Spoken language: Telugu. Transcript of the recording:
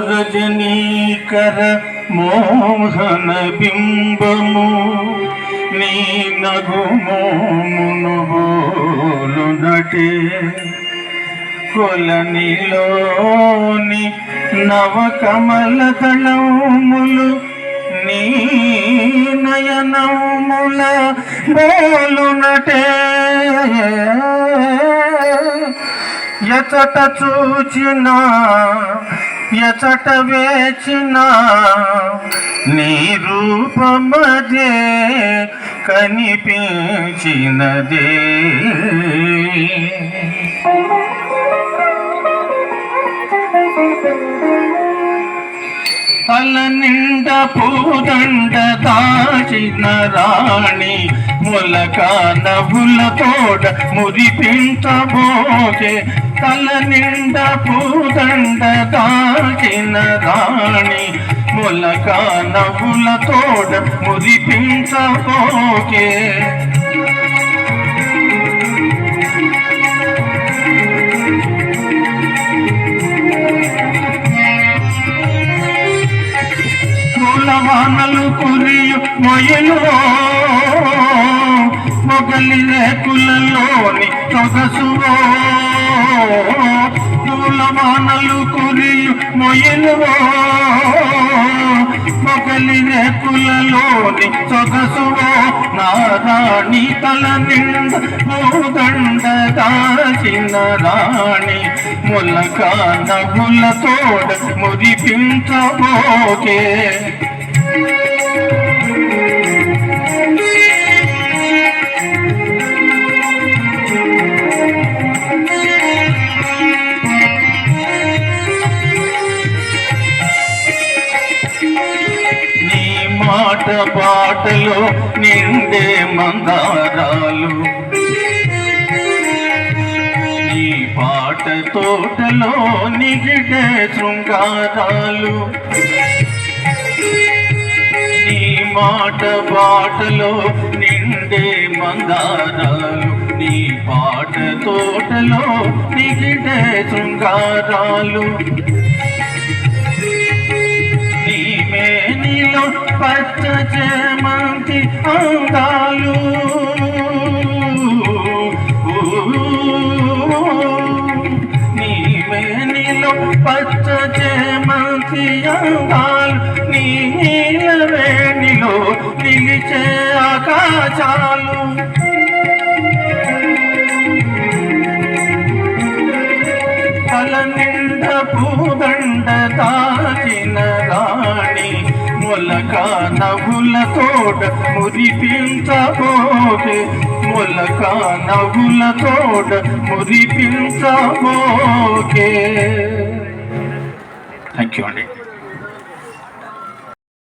రజనీకర మోహన బింబము నీ నగుమోమును బోలునటే కొలనిలోని నవకమల దళములు నీ నయనముల బోలునటే ఎచట చూచినా ఎచట వేచినా నీ రూపమదే కనిపించినదే తల నిండ పూదండ దాచిన రాణి మొలక నవ్వుల తోడ మురిపించబోకే తల నిండ పూదండ దాచిన రాణి మొలక నవ్వుల తోడ మురిపించబోకే వానలు కురియు మొయలు మొగలి రేకులలోని సొగసువో వానలు కురియు మొయలు మొగలి రేకులలోని సొగసువో నారాణి తల నింద మూదండ దాచిన రాణి మొలక నవ్వుల తోడ మురిపించబోకే మాట పాటలో నిండే మందారాలు ఈ పాట తోటలో నిగిడే శృంగారాలు నీ మాట పాటలో నిండే మందారాలు నీ పాట తోటలో నిగిడే శృంగారాలు మేనిలో పచ్చ చేమంతి అందాలు నీ మేనిలో పచ్చ చేమంతి అందాలు నీ నీలవేణిలో నిలిచే ఆకాశాలు తల నిండ పూదండ దాచిన రాణి మొలక నవ్వుల తోడ మురిపించబోకే మొలక నవ్వుల తోడ మురిపించబోకే. థ్యాంక్ యూ అండి.